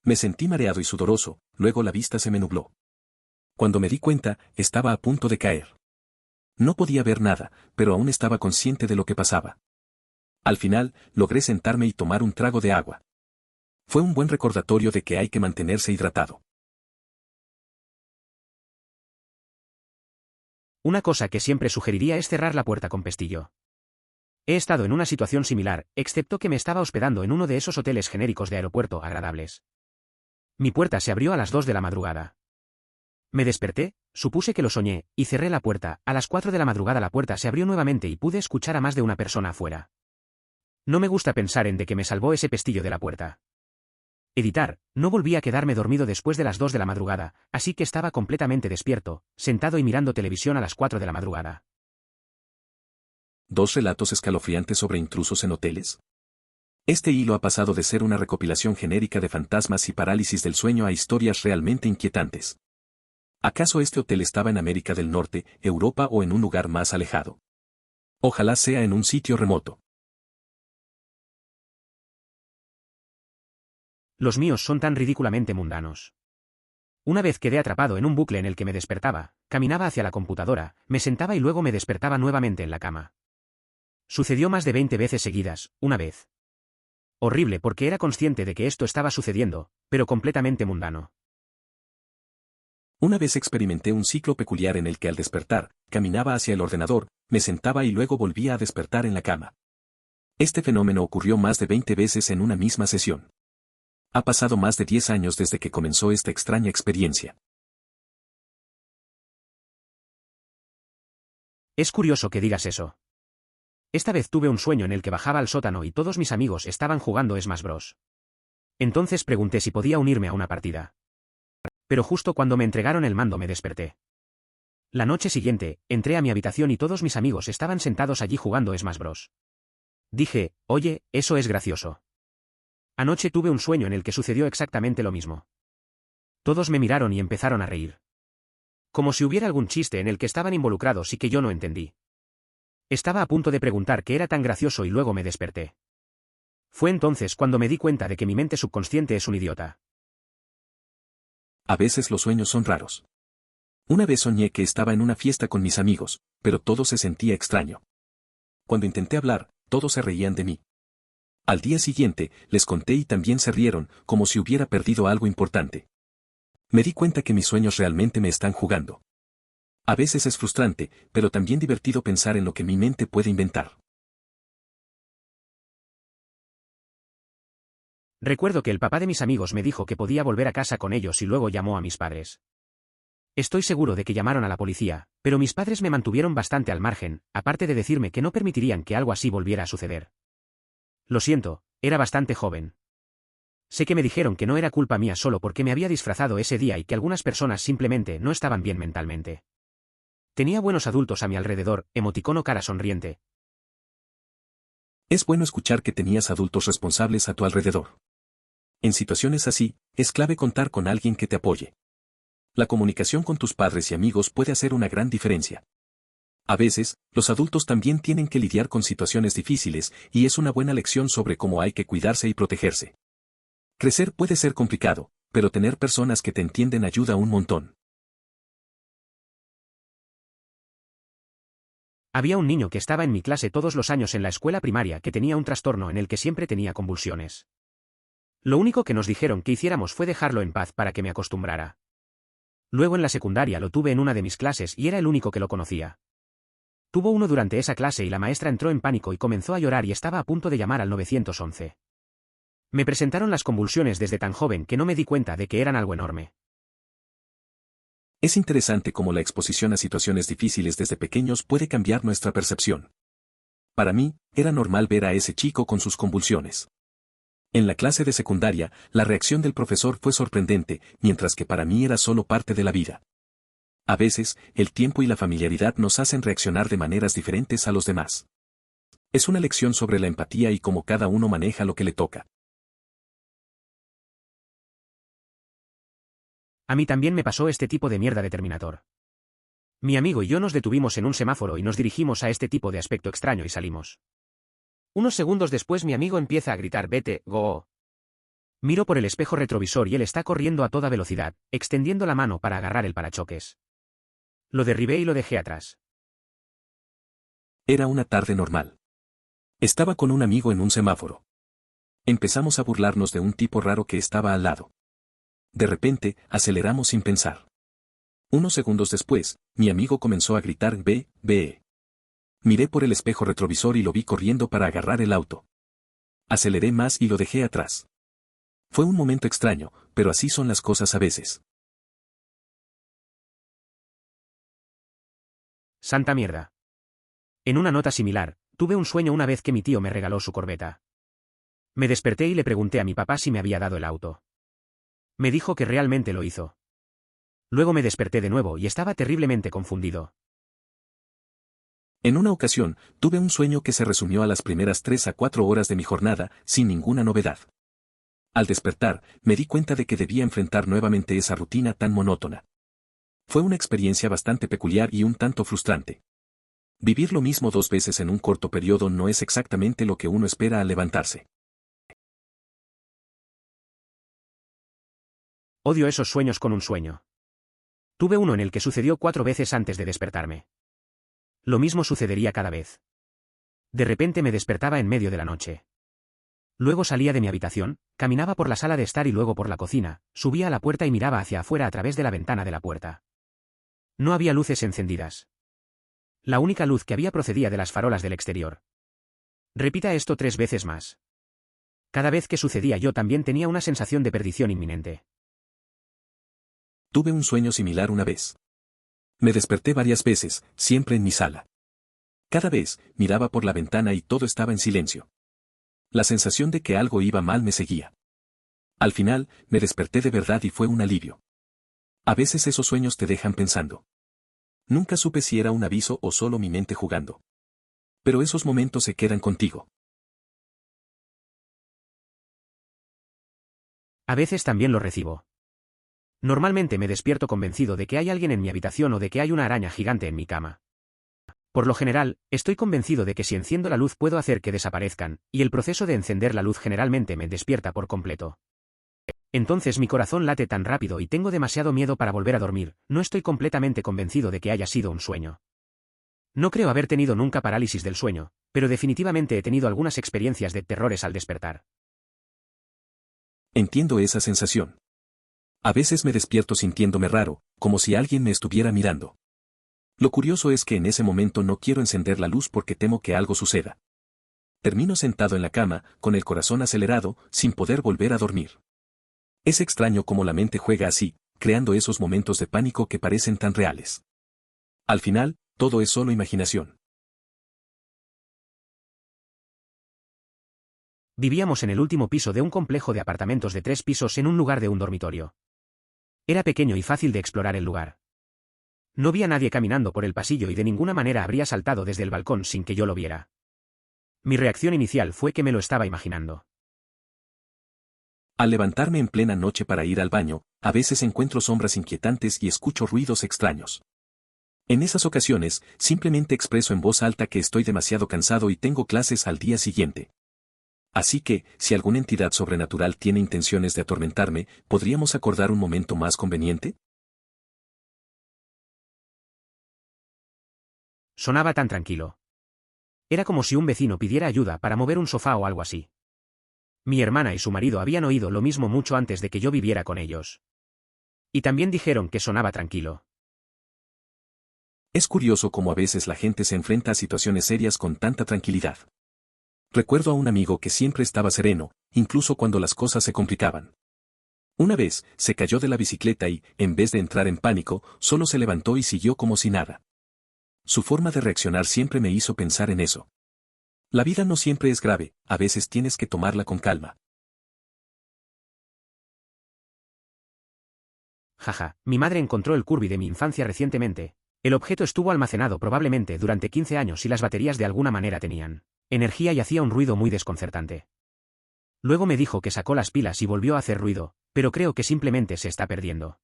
Speaker 2: Me sentí mareado y sudoroso, luego la vista se me nubló. Cuando me di cuenta, estaba a punto de caer. No podía ver nada, pero aún estaba consciente de lo que pasaba. Al final, logré sentarme y tomar un trago de agua. Fue un buen recordatorio de que hay que mantenerse hidratado.
Speaker 1: Una cosa que siempre sugeriría es cerrar la puerta con pestillo. He estado en una situación similar, excepto que me estaba hospedando en uno de esos hoteles genéricos de aeropuerto agradables. Mi puerta se abrió a las 2 de la madrugada. Me desperté, supuse que lo soñé, y cerré la puerta. A las 4 de la madrugada la puerta se abrió nuevamente y pude escuchar a más de una persona afuera. No me gusta pensar en de que me salvó ese pestillo de la puerta. Editar, no volví a quedarme dormido después de las 2 de la madrugada, así que estaba completamente despierto, sentado y mirando televisión a las 4 de la madrugada.
Speaker 2: ¿Dos relatos escalofriantes sobre intrusos en hoteles? Este hilo ha pasado de ser una recopilación genérica de fantasmas y parálisis del sueño a historias realmente inquietantes. ¿Acaso este hotel estaba en América del Norte, Europa o en un lugar más alejado? Ojalá sea en un sitio remoto.
Speaker 1: Los míos son tan ridículamente mundanos. Una vez quedé atrapado en un bucle en el que me despertaba, caminaba hacia la computadora, me sentaba y luego me despertaba nuevamente en la cama. Sucedió más de 20 veces seguidas, una vez. Horrible porque era consciente de que esto estaba sucediendo, pero completamente mundano.
Speaker 2: Una vez experimenté un ciclo peculiar en el que al despertar, caminaba hacia el ordenador, me sentaba y luego volvía a despertar en la cama. Este fenómeno ocurrió más de 20 veces en una misma sesión. Ha pasado más de 10 años desde que comenzó esta extraña experiencia.
Speaker 1: Es curioso que digas eso. Esta vez tuve un sueño en el que bajaba al sótano y todos mis amigos estaban jugando Smash Bros. Entonces pregunté si podía unirme a una partida. Pero justo cuando me entregaron el mando me desperté. La noche siguiente, entré a mi habitación y todos mis amigos estaban sentados allí jugando Smash Bros. Dije, oye, eso es gracioso. Anoche tuve un sueño en el que sucedió exactamente lo mismo. Todos me miraron y empezaron a reír. Como si hubiera algún chiste en el que estaban involucrados y que yo no entendí. Estaba a punto de preguntar qué era tan gracioso y luego me desperté. Fue entonces cuando me di cuenta de que mi mente subconsciente es un idiota.
Speaker 2: A veces los sueños son raros. Una vez soñé que estaba en una fiesta con mis amigos, pero todo se sentía extraño. Cuando intenté hablar, todos se reían de mí. Al día siguiente, les conté y también se rieron, como si hubiera perdido algo importante. Me di cuenta que mis sueños realmente me están jugando. A veces es frustrante, pero también divertido pensar en lo que mi mente puede inventar.
Speaker 1: Recuerdo que el papá de mis amigos me dijo que podía volver a casa con ellos y luego llamó a mis padres. Estoy seguro de que llamaron a la policía, pero mis padres me mantuvieron bastante al margen, aparte de decirme que no permitirían que algo así volviera a suceder. Lo siento, era bastante joven. Sé que me dijeron que no era culpa mía solo porque me había disfrazado ese día y que algunas personas simplemente no estaban bien mentalmente. Tenía buenos adultos a mi alrededor, emoticono cara sonriente.
Speaker 2: Es bueno escuchar que tenías adultos responsables a tu alrededor. En situaciones así, es clave contar con alguien que te apoye. La comunicación con tus padres y amigos puede hacer una gran diferencia. A veces, los adultos también tienen que lidiar con situaciones difíciles, y es una buena lección sobre cómo hay que cuidarse y protegerse. Crecer puede ser complicado, pero tener personas que te entienden ayuda un montón.
Speaker 1: Había un niño que estaba en mi clase todos los años en la escuela primaria que tenía un trastorno en el que siempre tenía convulsiones. Lo único que nos dijeron que hiciéramos fue dejarlo en paz para que me acostumbrara. Luego en la secundaria lo tuve en una de mis clases y era el único que lo conocía. Tuvo uno durante esa clase y la maestra entró en pánico y comenzó a llorar y estaba a punto de llamar al 911. Me presentaron las convulsiones desde tan joven que no me di cuenta de que eran algo enorme.
Speaker 2: Es interesante cómo la exposición a situaciones difíciles desde pequeños puede cambiar nuestra percepción. Para mí, era normal ver a ese chico con sus convulsiones. En la clase de secundaria, la reacción del profesor fue sorprendente, mientras que para mí era solo parte de la vida. A veces, el tiempo y la familiaridad nos hacen reaccionar de maneras diferentes a los demás. Es una lección sobre la empatía y cómo cada uno maneja lo que le toca.
Speaker 1: A mí también me pasó este tipo de mierda de Terminator. Mi amigo y yo nos detuvimos en un semáforo y nos dirigimos a este tipo de aspecto extraño y salimos. Unos segundos después mi amigo empieza a gritar vete, go. Miro por el espejo retrovisor y él está corriendo a toda velocidad, extendiendo la mano para agarrar el parachoques. Lo derribé y lo dejé atrás.
Speaker 2: Era una tarde normal. Estaba con un amigo en un semáforo. Empezamos a burlarnos de un tipo raro que estaba al lado. De repente, aceleramos sin pensar. Unos segundos después, mi amigo comenzó a gritar ve, ve. Miré por el espejo retrovisor y lo vi corriendo para agarrar el auto. Aceleré más y lo dejé atrás. Fue un momento extraño, pero así son las cosas a veces.
Speaker 1: Santa mierda. En una nota similar, tuve un sueño una vez que mi tío me regaló su corbeta. Me desperté y le pregunté a mi papá si me había dado el auto. Me dijo que realmente lo hizo. Luego me desperté de nuevo y estaba terriblemente confundido.
Speaker 2: En una ocasión, tuve un sueño que se resumió a las primeras 3 a 4 horas de mi jornada, sin ninguna novedad. Al despertar, me di cuenta de que debía enfrentar nuevamente esa rutina tan monótona. Fue una experiencia bastante peculiar y un tanto frustrante. Vivir lo mismo 2 veces en un corto periodo no es exactamente lo que uno espera al levantarse.
Speaker 1: Odio esos sueños con un sueño. Tuve uno en el que sucedió 4 veces antes de despertarme. Lo mismo sucedería cada vez. De repente me despertaba en medio de la noche. Luego salía de mi habitación, caminaba por la sala de estar y luego por la cocina, subía a la puerta y miraba hacia afuera a través de la ventana de la puerta. No había luces encendidas. La única luz que había procedía de las farolas del exterior. Repita esto 3 veces más. Cada vez que sucedía yo también tenía una sensación de perdición inminente.
Speaker 2: Tuve un sueño similar una vez. Me desperté varias veces, siempre en mi sala. Cada vez, miraba por la ventana y todo estaba en silencio. La sensación de que algo iba mal me seguía. Al final, me desperté de verdad y fue un alivio. A veces esos sueños te dejan pensando. Nunca supe si era un aviso o solo mi mente jugando. Pero esos momentos se quedan contigo.
Speaker 1: A veces también lo recibo. Normalmente me despierto convencido de que hay alguien en mi habitación o de que hay una araña gigante en mi cama. Por lo general, estoy convencido de que si enciendo la luz puedo hacer que desaparezcan, y el proceso de encender la luz generalmente me despierta por completo. Entonces mi corazón late tan rápido y tengo demasiado miedo para volver a dormir, no estoy completamente convencido de que haya sido un sueño. No creo haber tenido nunca parálisis del sueño, pero definitivamente he tenido algunas experiencias de terrores al despertar.
Speaker 2: Entiendo esa sensación. A veces me despierto sintiéndome raro, como si alguien me estuviera mirando. Lo curioso es que en ese momento no quiero encender la luz porque temo que algo suceda. Termino sentado en la cama, con el corazón acelerado, sin poder volver a dormir. Es extraño cómo la mente juega así, creando esos momentos de pánico que parecen tan reales. Al final, todo es solo imaginación.
Speaker 1: Vivíamos en el último piso de un complejo de apartamentos de 3 pisos en un lugar de un dormitorio. Era pequeño y fácil de explorar el lugar. No vi a nadie caminando por el pasillo y de ninguna manera habría saltado desde el balcón sin que yo lo viera. Mi reacción inicial fue que me lo estaba imaginando.
Speaker 2: Al levantarme en plena noche para ir al baño, a veces encuentro sombras inquietantes y escucho ruidos extraños. En esas ocasiones, simplemente expreso en voz alta que estoy demasiado cansado y tengo clases al día siguiente. Así que, si alguna entidad sobrenatural tiene intenciones de atormentarme, ¿podríamos acordar un momento más conveniente?
Speaker 1: Sonaba tan tranquilo. Era como si un vecino pidiera ayuda para mover un sofá o algo así. Mi hermana y su marido habían oído lo mismo mucho antes de que yo viviera con ellos. Y también dijeron que sonaba tranquilo.
Speaker 2: Es curioso cómo a veces la gente se enfrenta a situaciones serias con tanta tranquilidad. Recuerdo a un amigo que siempre estaba sereno, incluso cuando las cosas se complicaban. Una vez, se cayó de la bicicleta y, en vez de entrar en pánico, solo se levantó y siguió como si nada. Su forma de reaccionar siempre me hizo pensar en eso. La vida no siempre es grave, a veces tienes que tomarla con calma.
Speaker 1: Jaja, mi madre encontró el Kirby de mi infancia recientemente. El objeto estuvo almacenado probablemente durante 15 años y las baterías de alguna manera tenían energía y hacía un ruido muy desconcertante. Luego me dijo que sacó las pilas y volvió a hacer ruido, pero creo que simplemente se está perdiendo.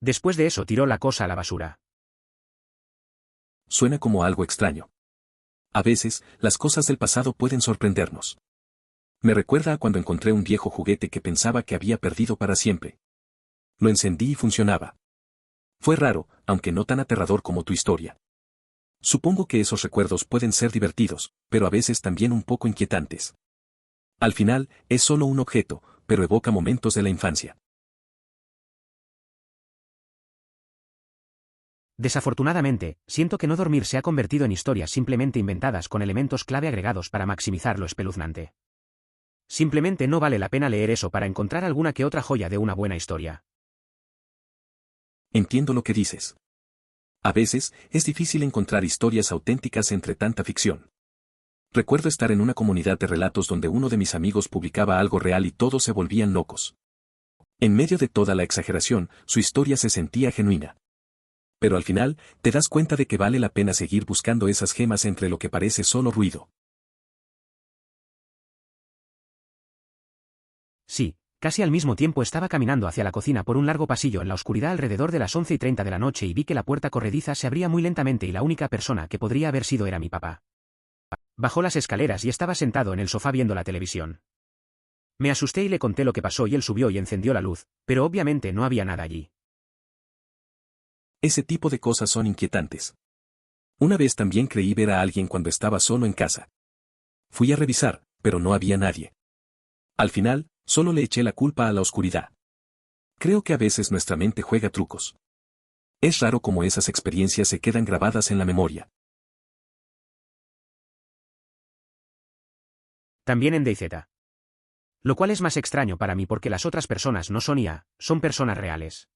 Speaker 1: Después de eso tiró la cosa a la basura.
Speaker 2: Suena como algo extraño. A veces, las cosas del pasado pueden sorprendernos. Me recuerda a cuando encontré un viejo juguete que pensaba que había perdido para siempre. Lo encendí y funcionaba. Fue raro, aunque no tan aterrador como tu historia. Supongo que esos recuerdos pueden ser divertidos, pero a veces también un poco inquietantes. Al final, es solo un objeto, pero evoca momentos de la infancia.
Speaker 1: Desafortunadamente, siento que no dormir se ha convertido en historias simplemente inventadas con elementos clave agregados para maximizar lo espeluznante. Simplemente no vale la pena leer eso para encontrar alguna que otra joya de una buena historia.
Speaker 2: Entiendo lo que dices. A veces, es difícil encontrar historias auténticas entre tanta ficción. Recuerdo estar en una comunidad de relatos donde uno de mis amigos publicaba algo real y todos se volvían locos. En medio de toda la exageración, su historia se sentía genuina. Pero al final, te das cuenta de que vale la pena seguir buscando esas gemas entre lo que parece solo ruido.
Speaker 1: Sí, casi al mismo tiempo estaba caminando hacia la cocina por un largo pasillo en la oscuridad alrededor de las 11:30 de la noche y vi que la puerta corrediza se abría muy lentamente y la única persona que podría haber sido era mi papá. Bajó las escaleras y estaba sentado en el sofá viendo la televisión. Me asusté y le conté lo que pasó y él subió y encendió la luz, pero obviamente no había nada allí.
Speaker 2: Ese tipo de cosas son inquietantes. Una vez también creí ver a alguien cuando estaba solo en casa. Fui a revisar, pero no había nadie. Al final, solo le eché la culpa a la oscuridad. Creo que a veces nuestra mente juega trucos. Es raro cómo esas experiencias se quedan grabadas en la memoria.
Speaker 1: También en DayZ. Lo cual es más extraño para mí porque las otras personas no son IA, son personas reales.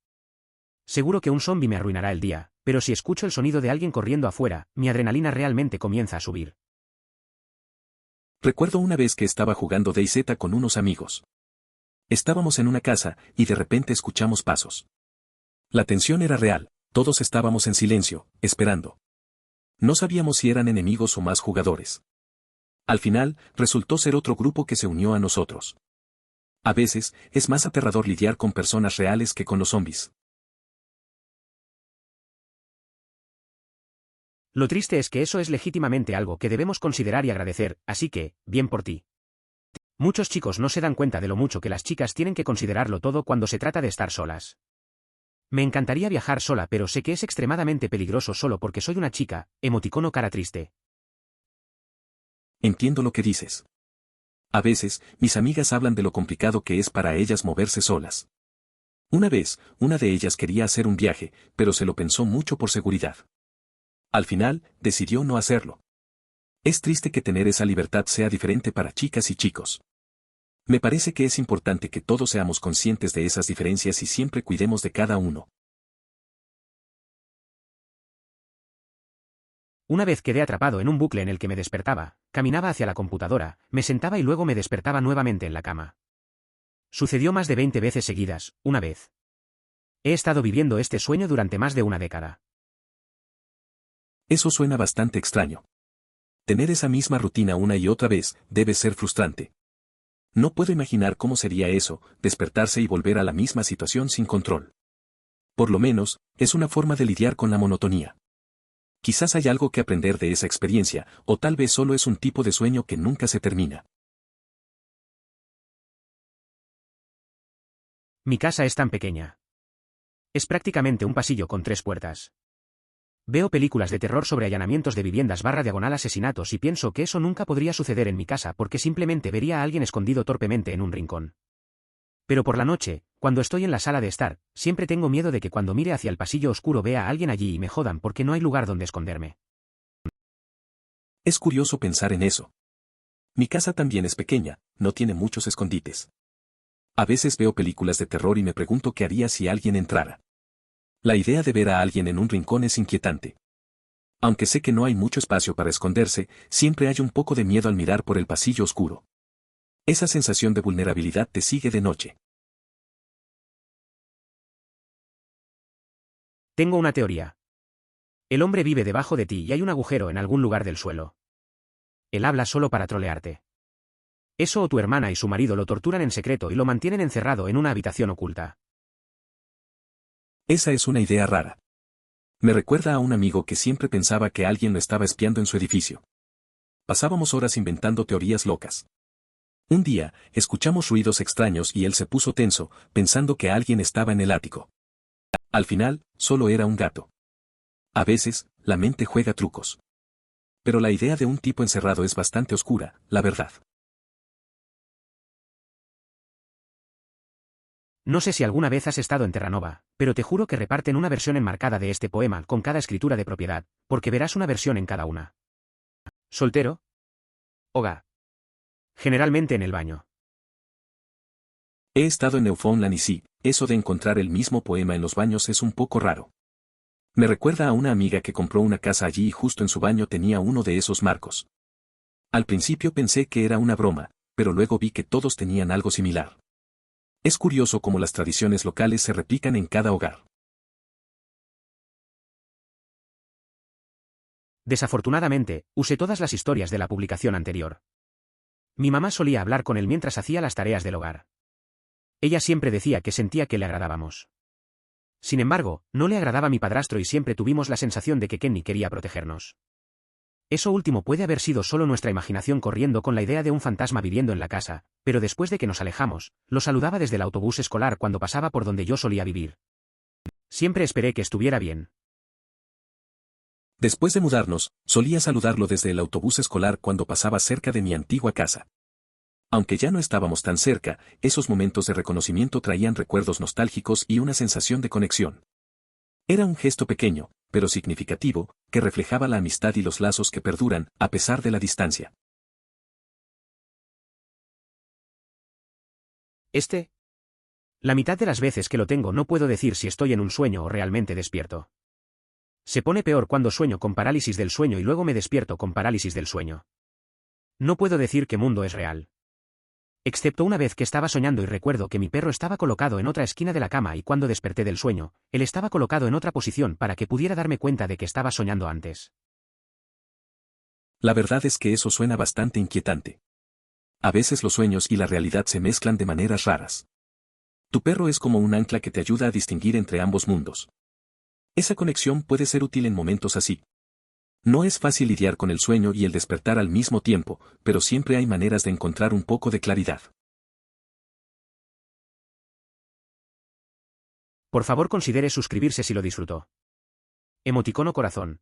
Speaker 1: Seguro que un zombie me arruinará el día, pero si escucho el sonido de alguien corriendo afuera, mi adrenalina realmente comienza a subir.
Speaker 2: Recuerdo una vez que estaba jugando DayZ con unos amigos. Estábamos en una casa, y de repente escuchamos pasos. La tensión era real, todos estábamos en silencio, esperando. No sabíamos si eran enemigos o más jugadores. Al final, resultó ser otro grupo que se unió a nosotros. A veces, es más aterrador lidiar con personas reales que con los zombies.
Speaker 1: Lo triste es que eso es legítimamente algo que debemos considerar y agradecer, así que, bien por ti. Muchos chicos no se dan cuenta de lo mucho que las chicas tienen que considerarlo todo cuando se trata de estar solas. Me encantaría viajar sola, pero sé que es extremadamente peligroso solo porque soy una chica, emoticono cara triste.
Speaker 2: Entiendo lo que dices. A veces, mis amigas hablan de lo complicado que es para ellas moverse solas. Una vez, una de ellas quería hacer un viaje, pero se lo pensó mucho por seguridad. Al final, decidió no hacerlo. Es triste que tener esa libertad sea diferente para chicas y chicos. Me parece que es importante que todos seamos conscientes de esas diferencias y siempre cuidemos de cada uno.
Speaker 1: Una vez quedé atrapado en un bucle en el que me despertaba, caminaba hacia la computadora, me sentaba y luego me despertaba nuevamente en la cama. Sucedió más de 20 veces seguidas, una vez. He estado viviendo este sueño durante más de una década.
Speaker 2: Eso suena bastante extraño. Tener esa misma rutina una y otra vez debe ser frustrante. No puedo imaginar cómo sería eso, despertarse y volver a la misma situación sin control. Por lo menos, es una forma de lidiar con la monotonía. Quizás hay algo que aprender de esa experiencia, o tal vez solo es un tipo de sueño que nunca se termina.
Speaker 1: Mi casa es tan pequeña. Es prácticamente un pasillo con 3 puertas. Veo películas de terror sobre allanamientos de viviendas / asesinatos y pienso que eso nunca podría suceder en mi casa porque simplemente vería a alguien escondido torpemente en un rincón. Pero por la noche, cuando estoy en la sala de estar, siempre tengo miedo de que cuando mire hacia el pasillo oscuro vea a alguien allí y me jodan porque no hay lugar donde esconderme.
Speaker 2: Es curioso pensar en eso. Mi casa también es pequeña, no tiene muchos escondites. A veces veo películas de terror y me pregunto qué haría si alguien entrara. La idea de ver a alguien en un rincón es inquietante. Aunque sé que no hay mucho espacio para esconderse, siempre hay un poco de miedo al mirar por el pasillo oscuro. Esa sensación de vulnerabilidad te sigue de noche.
Speaker 1: Tengo una teoría. El hombre vive debajo de ti y hay un agujero en algún lugar del suelo. Él habla solo para trolearte. Eso o tu hermana y su marido lo torturan en secreto y lo mantienen encerrado en una habitación oculta.
Speaker 2: Esa es una idea rara. Me recuerda a un amigo que siempre pensaba que alguien lo estaba espiando en su edificio. Pasábamos horas inventando teorías locas. Un día, escuchamos ruidos extraños y él se puso tenso, pensando que alguien estaba en el ático. Al final, solo era un gato. A veces, la mente juega trucos. Pero la idea de un tipo encerrado es bastante oscura, la verdad.
Speaker 1: No sé si alguna vez has estado en Terranova, pero te juro que reparten una versión enmarcada de este poema con cada escritura de propiedad, porque verás una versión en cada una. ¿Soltero? Hogar. Generalmente en el baño.
Speaker 2: He estado en Newfoundland y sí, eso de encontrar el mismo poema en los baños es un poco raro. Me recuerda a una amiga que compró una casa allí y justo en su baño tenía uno de esos marcos. Al principio pensé que era una broma, pero luego vi que todos tenían algo similar. Es curioso cómo las tradiciones locales se replican en cada hogar.
Speaker 1: Desafortunadamente, usé todas las historias de la publicación anterior. Mi mamá solía hablar con él mientras hacía las tareas del hogar. Ella siempre decía que sentía que le agradábamos. Sin embargo, no le agradaba a mi padrastro y siempre tuvimos la sensación de que Kenny quería protegernos. Eso último puede haber sido solo nuestra imaginación corriendo con la idea de un fantasma viviendo en la casa, pero después de que nos alejamos, lo saludaba desde el autobús escolar cuando pasaba por donde yo solía vivir. Siempre esperé que estuviera bien.
Speaker 2: Después de mudarnos, solía saludarlo desde el autobús escolar cuando pasaba cerca de mi antigua casa. Aunque ya no estábamos tan cerca, esos momentos de reconocimiento traían recuerdos nostálgicos y una sensación de conexión. Era un gesto pequeño, pero significativo, que reflejaba la amistad y los lazos que perduran, a pesar de la distancia.
Speaker 1: La mitad de las veces que lo tengo no puedo decir si estoy en un sueño o realmente despierto. Se pone peor cuando sueño con parálisis del sueño y luego me despierto con parálisis del sueño. No puedo decir qué mundo es real. Excepto una vez que estaba soñando y recuerdo que mi perro estaba colocado en otra esquina de la cama y cuando desperté del sueño, él estaba colocado en otra posición para que pudiera darme cuenta de que estaba soñando antes.
Speaker 2: La verdad es que eso suena bastante inquietante. A veces los sueños y la realidad se mezclan de maneras raras. Tu perro es como un ancla que te ayuda a distinguir entre ambos mundos. Esa conexión puede ser útil en momentos así. No es fácil lidiar con el sueño y el despertar al mismo tiempo, pero siempre hay maneras de encontrar un poco de claridad.
Speaker 1: Por favor considere suscribirse si lo disfrutó. Emoticono corazón.